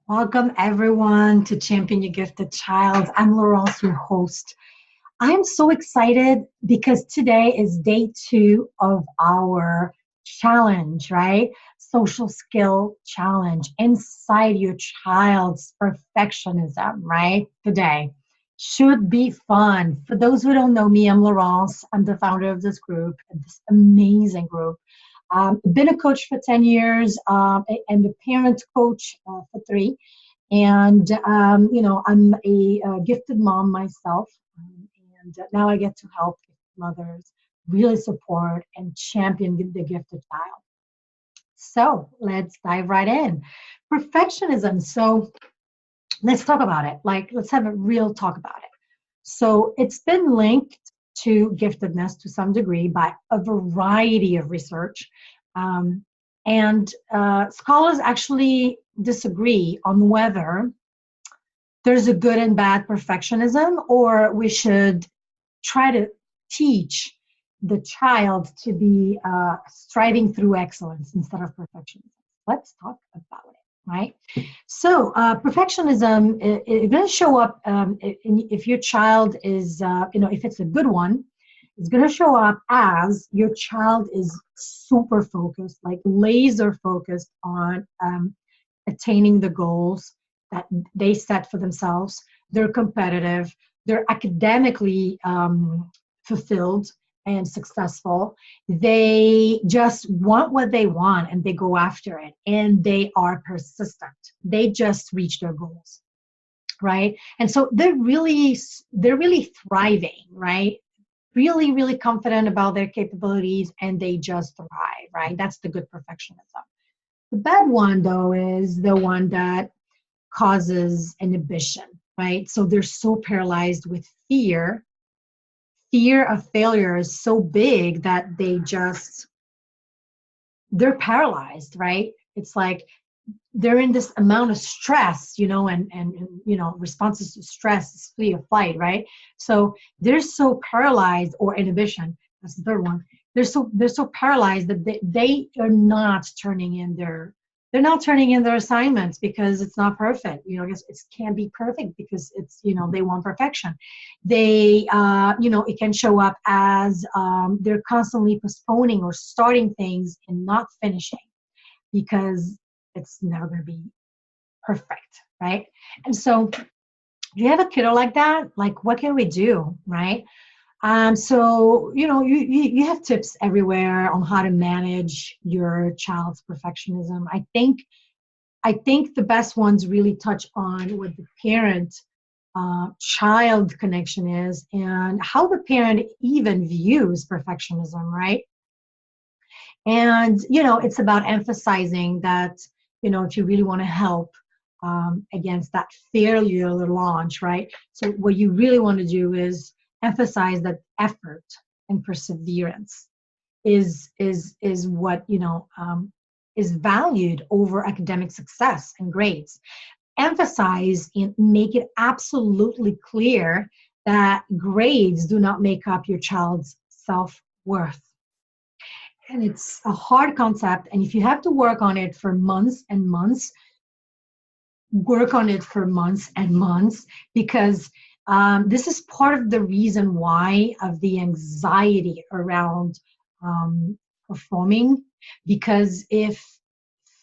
Welcome everyone to Champion Your Gifted Child. I'm Laurence, your host. I'm so excited because today is day 2 of our challenge, right? Social skill challenge inside your child's perfectionism, right? Today should be fun. For those who don't know me, I'm Laurence. I'm the founder of this group, this amazing group. Been a coach for 10 years and a parent coach for 3. And, I'm a gifted mom myself. And now I get to help mothers really support and champion the gifted child. So let's dive right in. Perfectionism. So let's talk about it. Let's have a real talk about it. So it's been linked to giftedness to some degree by a variety of research. Um, and scholars actually disagree on whether there's a good and bad perfectionism, or we should try to teach the child to be striving through excellence instead of perfectionism. Let's talk about it, right? So perfectionism is going to show up if your child is, if it's a good one, it's going to show up as your child is super focused, like laser focused on attaining the goals that they set for themselves. They're competitive. They're academically fulfilled and successful. They just want what they want and they go after it, and they are persistent. They just reach their goals, right? And so they're really thriving, right? Really confident about their capabilities, and they just thrive, right? That's the good perfectionism. The bad one, though, is the one that causes inhibition, right? So they're so paralyzed with fear. Fear of failure is so big that they're paralyzed, right? It's like they're in this amount of stress, and responses to stress is flee or flight, right? So they're so paralyzed, or inhibition, that's the third one. They're so paralyzed that they are not turning in their assignments because it's not perfect. I guess it can't be perfect because they want perfection. It can show up as they're constantly postponing or starting things and not finishing because it's never going to be perfect, right? And so, do you have a kiddo like that? Like, what can we do, right? So you have tips everywhere on how to manage your child's perfectionism. I think the best ones really touch on what the parent child connection is and how the parent even views perfectionism, right? And it's about emphasizing that if you really want to help against that failure launch, right? So what you really want to do is emphasize that effort and perseverance is what is valued over academic success and grades. Emphasize and make it absolutely clear that grades do not make up your child's self-worth. And it's a hard concept, and if you have to work on it for months and months, work on it for months and months, because this is part of the reason why of the anxiety around performing. Because if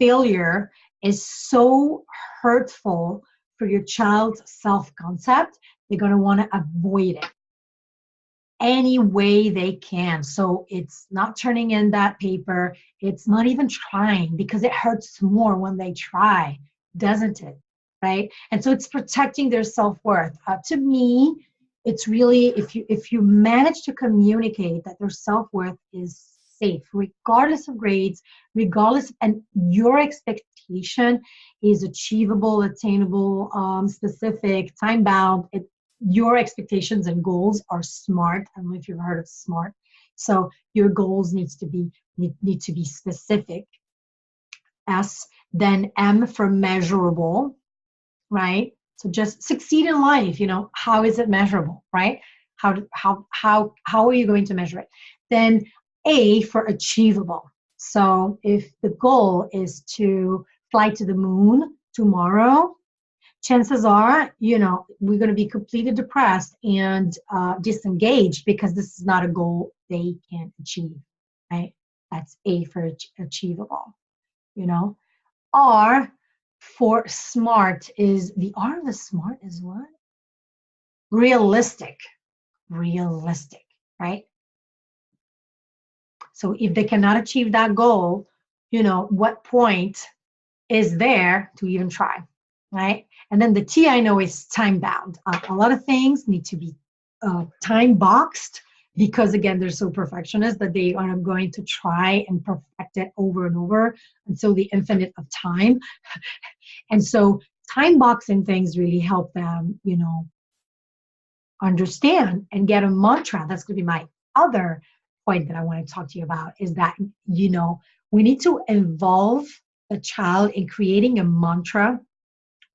failure is so hurtful for your child's self-concept, they're going to want to avoid it any way they can. So it's not turning in that paper. It's not even trying, because it hurts more when they try, doesn't it? Right? And so it's protecting their self-worth. To me, it's really, if you manage to communicate that their self-worth is safe, regardless of grades, regardless, and your expectation is achievable, attainable, specific, time-bound. Your expectations and goals are SMART. I don't know if you've heard of SMART. So your goals need to be specific. S, then M for measurable, right? So just succeed in life. How is it measurable, right? How are you going to measure it? Then A for achievable. So if the goal is to fly to the moon, tomorrow, chances are, we're going to be completely depressed and disengaged because this is not a goal they can achieve, right? That's A for achievable, you know. R for smart is the R of the smart is what? Realistic, realistic, right? So if they cannot achieve that goal, what point is there to even try, right? And then the T I know is time bound. A lot of things need to be time boxed because again, they're so perfectionist that they are going to try and perfect it over and over until the infinite of time. And so time boxing things really help them, understand and get a mantra. That's going to be my other point that I want to talk to you about is that, we need to involve a child in creating a mantra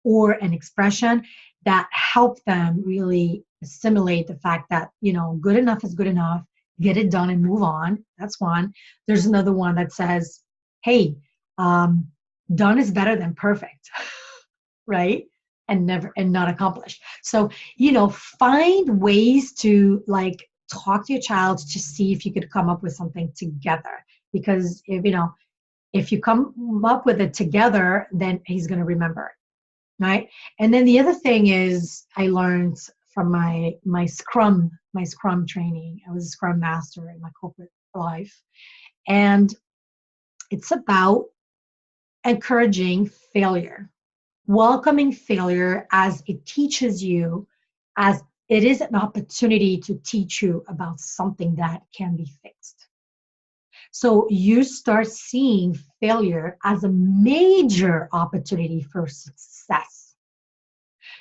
or an expression that help them really assimilate the fact that, good enough is good enough, get it done and move on. That's one. There's another one that says, hey, done is better than perfect, right? And not accomplished. So, find ways to like talk to your child to see if you could come up with something together. Because if you come up with it together, then he's going to remember it, right? And then the other thing is I learned from my Scrum training. I was a Scrum master in my corporate life. And it's about encouraging failure, welcoming failure as it teaches you, as it is an opportunity to teach you about something that can be fixed. So you start seeing failure as a major opportunity for success.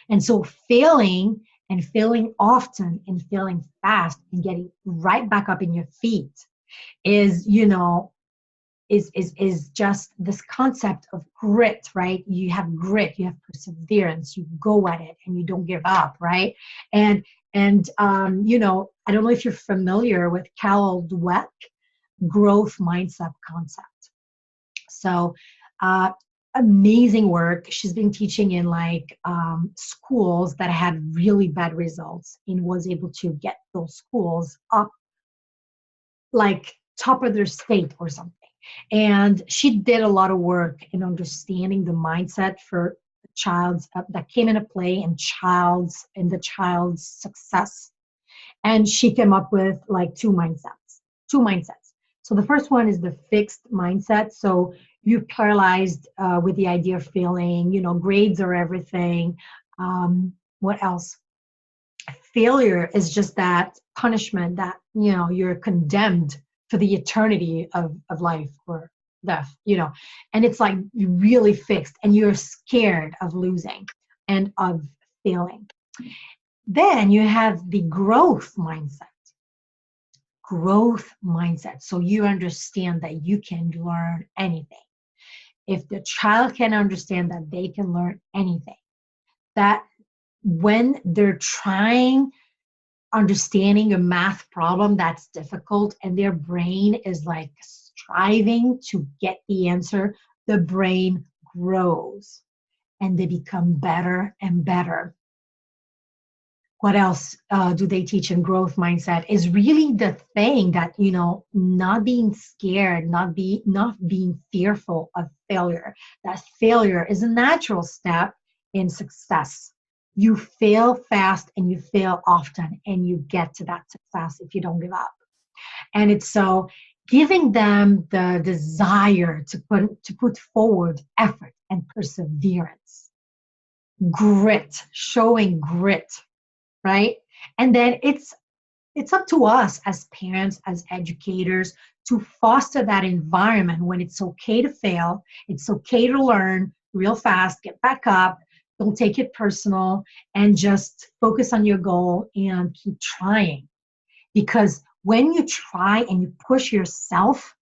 And so failing and failing often and failing fast and getting right back up in your feet is, is just this concept of grit, right? You have grit, you have perseverance, you go at it and you don't give up, right? And I don't know if you're familiar with Carol Dweck growth mindset concept. So amazing work. She's been teaching in schools that had really bad results and was able to get those schools up like top of their state or something. And she did a lot of work in understanding the mindset for child's that came into play in the child's success. And she came up with like two mindsets. So the first one is the fixed mindset. So you're paralyzed with the idea of failing, grades are everything. What else? Failure is just that punishment that, you're condemned for the eternity of life or death, and it's like really fixed and you're scared of losing and of failing. Then you have the growth mindset. So you understand that you can learn anything. If the child can understand that they can learn anything, that when they're understanding a math problem that's difficult and their brain is like striving to get the answer, the brain grows and they become better and better. What else do they teach in growth mindset is really the thing that, not being scared, not being fearful of failure. That failure is a natural step in success. You fail fast and you fail often and you get to that success if you don't give up. And it's so giving them the desire to put forward effort and perseverance, grit, showing grit, right? And then it's up to us as parents, as educators, to foster that environment when it's okay to fail, it's okay to learn real fast, get back up, don't take it personal, and just focus on your goal and keep trying. Because when you try and you push yourself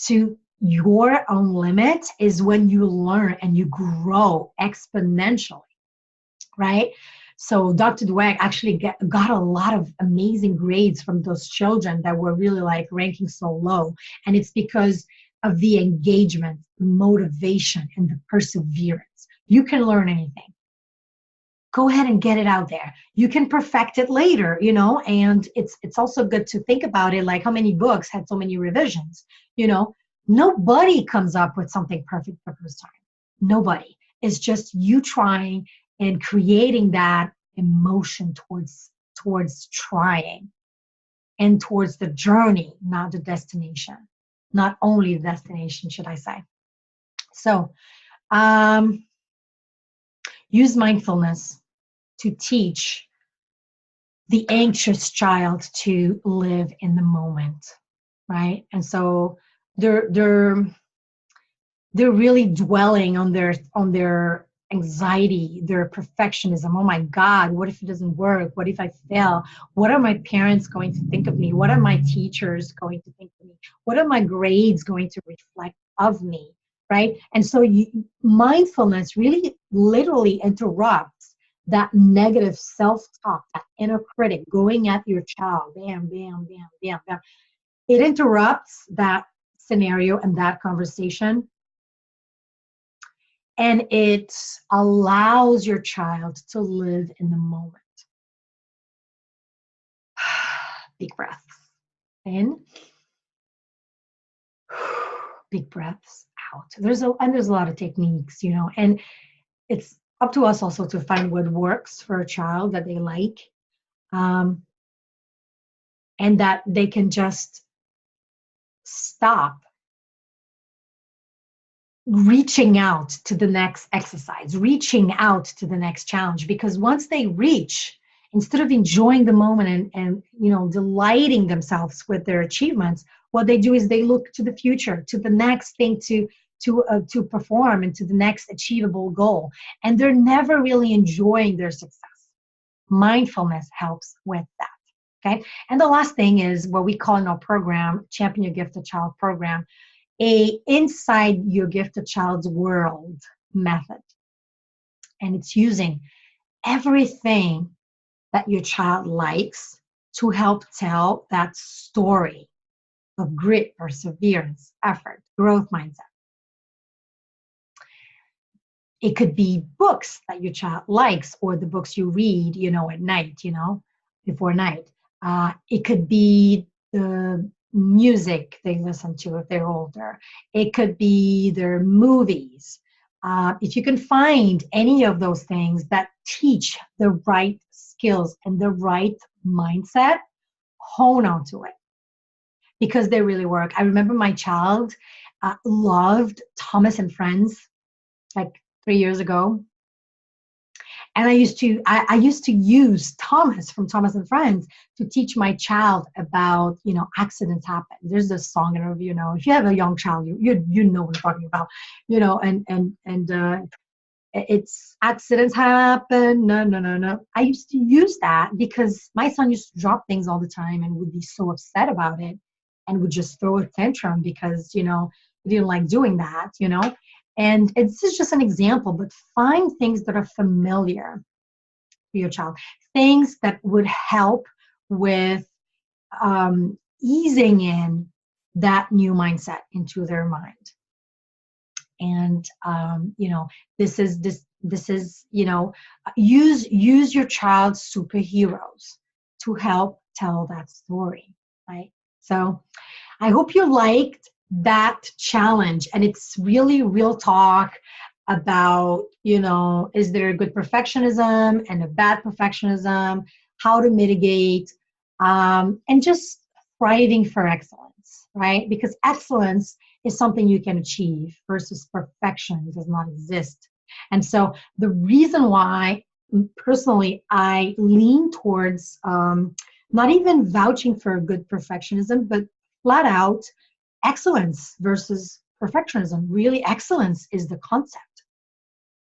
to your own limit is when you learn and you grow exponentially, right? So Dr. Dweck actually got a lot of amazing grades from those children that were really like ranking so low. And it's because of the engagement, the motivation, and the perseverance. You can learn anything. Go ahead and get it out there. You can perfect it later, and it's also good to think about it, like how many books had so many revisions, you know. Nobody comes up with something perfect the first time. Nobody. It's just you trying and creating that emotion towards trying and towards the journey, not the destination. Not only the destination, should I say. So use mindfulness to teach the anxious child to live in the moment, right? And so they're really dwelling on their anxiety, their perfectionism. Oh my God, what if it doesn't work? What if I fail? What are my parents going to think of me? What are my teachers going to think of me? What are my grades going to reflect of me? Right? And so mindfulness really literally interrupts that negative self-talk, that inner critic going at your child. Bam, bam, bam, bam, bam. It interrupts that scenario and that conversation, and it allows your child to live in the moment. Big breaths in, big breaths out. There's a lot of techniques, and it's up to us also to find what works for a child that they like, and that they can just stop reaching out to the next exercise, reaching out to the next challenge. Because once they reach, instead of enjoying the moment and delighting themselves with their achievements, what they do is they look to the future, to the next thing to perform, and to the next achievable goal, and they're never really enjoying their success. Mindfulness helps with that. Okay. And the last thing is what we call in our program, Champion Your Gifted Child program, a inside your gifted child's world method. And it's using everything that your child likes to help tell that story of grit, perseverance, effort, growth mindset. It could be books that your child likes, or the books you read, at night, before night. It could be the music they listen to if they're older. It could be their movies. If you can find any of those things that teach the right skills and the right mindset, hone onto it, because they really work. I remember my child loved Thomas and Friends, like 3 years ago. And I used to use Thomas from Thomas and Friends to teach my child about, accidents happen. There's this song, I don't know if you know. If you have a young child, you know what I'm talking about, and it's accidents happen. No, no, no, no. I used to use that because my son used to drop things all the time and would be so upset about it and would just throw a tantrum because, he didn't like doing that, And this is just an example, but find things that are familiar to your child, things that would help with easing in that new mindset into their mind. And this is use your child's superheroes to help tell that story, right? So I hope you liked that challenge, and it's really real talk about, is there a good perfectionism and a bad perfectionism, how to mitigate, and just thriving for excellence, right? Because excellence is something you can achieve versus perfection does not exist. And so the reason why personally I lean towards not even vouching for a good perfectionism, but flat out excellence versus perfectionism. Really, excellence is the concept.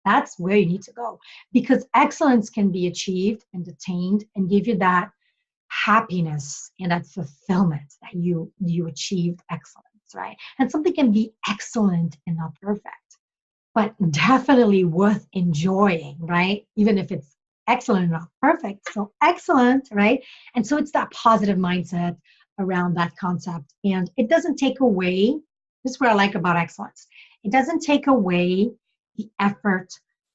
That's where you need to go, because excellence can be achieved and attained and give you that happiness and that fulfillment that you achieved excellence, right? And something can be excellent and not perfect, but definitely worth enjoying, right? Even if it's excellent and not perfect, so excellent, right? And so it's that positive mindset around that concept. And it doesn't take away, this is what I like about excellence. It doesn't take away the effort,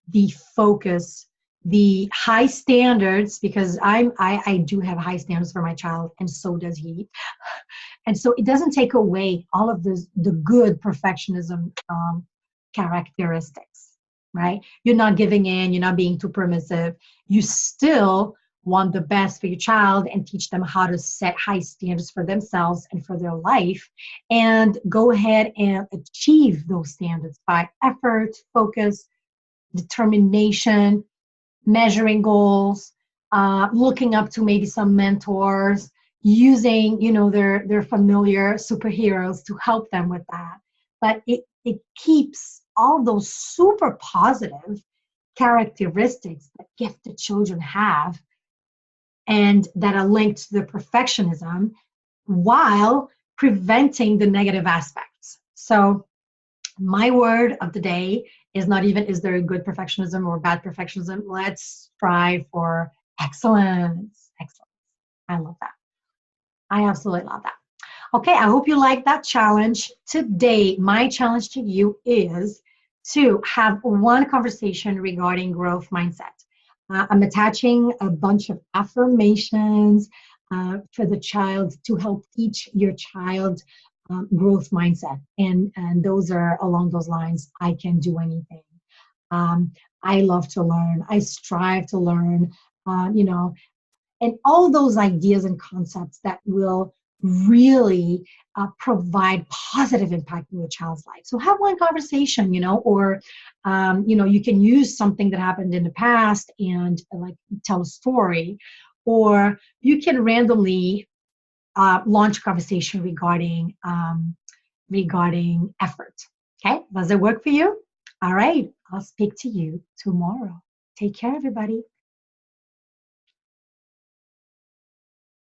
the focus, the high standards, because I do have high standards for my child, and so does he. And so it doesn't take away all of the good perfectionism characteristics, right? You're not giving in, you're not being too permissive. You still want the best for your child and teach them how to set high standards for themselves and for their life, and go ahead and achieve those standards by effort, focus, determination, measuring goals, looking up to maybe some mentors, using, their familiar superheroes to help them with that. But it keeps all those super positive characteristics that gifted children have and that are linked to the perfectionism, while preventing the negative aspects. So my word of the day is not even is there a good perfectionism or bad perfectionism. Let's strive for excellence. Excellence. I love that. I absolutely love that. Okay, I hope you like that challenge. Today, my challenge to you is to have one conversation regarding growth mindset. I'm attaching a bunch of affirmations for the child to help teach your child growth mindset. And those are along those lines. I can do anything. Um, I love to learn. I strive to learn. You know, and all those ideas and concepts that will really provide positive impact in your child's life. So have one conversation, or you can use something that happened in the past and like tell a story, or you can randomly launch a conversation regarding effort. Okay, does it work for you? All right, I'll speak to you tomorrow. Take care, everybody.